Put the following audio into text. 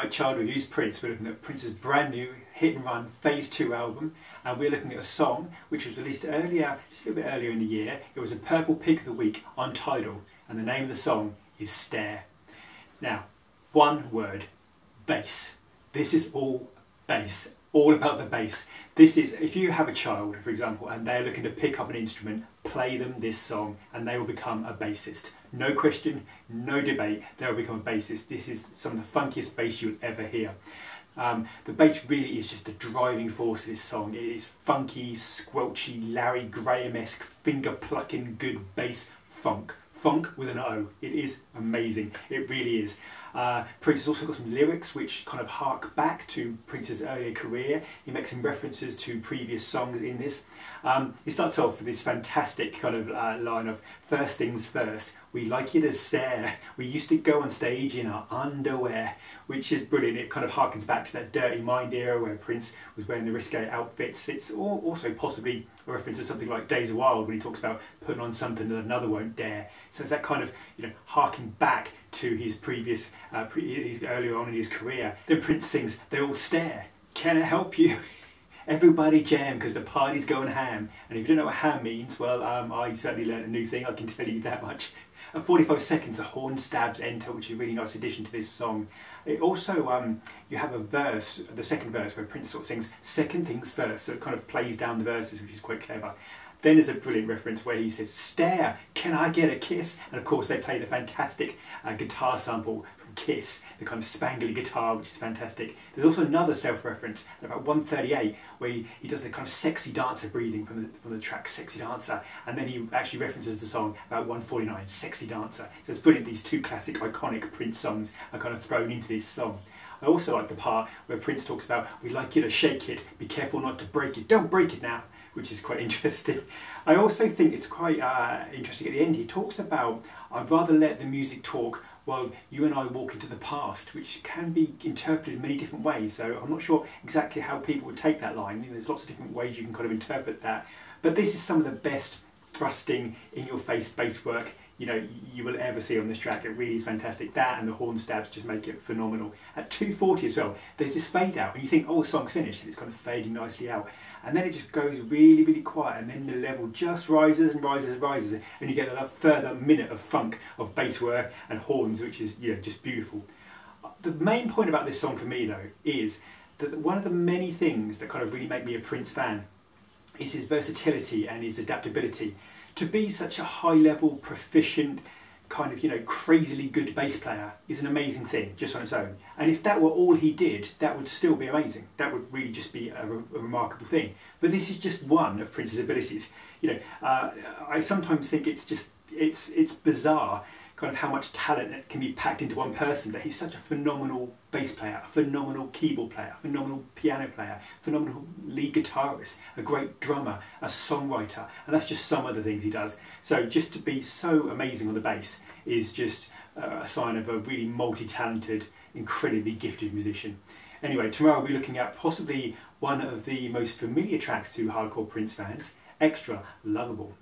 NightChild reviews Prince. We're looking at Prince's brand new Hit and Run Phase 2 album, and we're looking at a song which was released earlier, just a little bit earlier in the year. It was a Purple Pick of the Week on Tidal, and the name of the song is Stare. Now, one word, bass. This is all bass, all about the bass. This is, if you have a child, for example, and they're looking to pick up an instrument, play them this song and they will become a bassist. No question, no debate, they will become a bassist. This is some of the funkiest bass you'll ever hear. The bass really is just the driving force of this song. It is funky, squelchy, Larry Graham-esque, finger-plucking, good bass funk. Funk with an O. It is amazing. It really is. Prince has also got some lyrics which kind of hark back to Prince's earlier career. He makes some references to previous songs in this. He starts off with this fantastic kind of line of, first things first, we like you to stare. We used to go on stage in our underwear, which is brilliant. It kind of harkens back to that Dirty Mind era where Prince was wearing the risque outfits. It's also possibly a reference to something like Days of Wild when he talks about putting on something that another won't dare. So it's that kind of, harking back to his previous, earlier on in his career. Then Prince sings, they all stare. Can I help you? Everybody jam because the party's going ham. And if you don't know what ham means, well, I certainly learned a new thing, I can tell you that much. At 45 seconds, the horn stabs enter, which is a really nice addition to this song. It also, you have a verse, the second verse, where Prince sort of sings, second things first, so it kind of plays down the verses, which is quite clever. Then there's a brilliant reference where he says, stare, can I get a kiss? And of course they play the fantastic guitar sample from Kiss, the kind of spangly guitar, which is fantastic. There's also another self-reference at about 1:38 where he does the kind of sexy dancer breathing from the track Sexy Dancer, and then he actually references the song about 1:49, Sexy Dancer. So it's brilliant, these two classic iconic Prince songs are kind of thrown into this song. I also like the part where Prince talks about, we like you to shake it, be careful not to break it, don't break it now, which is quite interesting. I also think it's quite interesting at the end. He talks about, I'd rather let the music talk while you and I walk into the past, which can be interpreted in many different ways. So I'm not sure exactly how people would take that line. There's lots of different ways you can kind of interpret that. But this is some of the best thrusting in your face bass work you will ever see on this track. It really is fantastic. That and the horn stabs just make it phenomenal. At 2:40 as well, there's this fade out and you think, oh, the song's finished, and it's kind of fading nicely out, and then it just goes really, really quiet, and then the level just rises and rises and rises, and you get a further minute of funk of bass work and horns, which is just beautiful. The main point about this song for me though is that one of the many things that kind of really make me a Prince fan is his versatility and his adaptability. To be such a high-level, proficient, kind of, crazily good bass player is an amazing thing, just on its own. And if that were all he did, that would still be amazing. That would really just be a remarkable thing. But this is just one of Prince's abilities. I sometimes think it's bizarre, kind of how much talent can be packed into one person, that he's such a phenomenal bass player, a phenomenal keyboard player, a phenomenal piano player, phenomenal lead guitarist, a great drummer, a songwriter, and that's just some of the things he does. So just to be so amazing on the bass is just a sign of a really multi-talented, incredibly gifted musician. Anyway, tomorrow we'll be looking at possibly one of the most familiar tracks to hardcore Prince fans, Extra Lovable.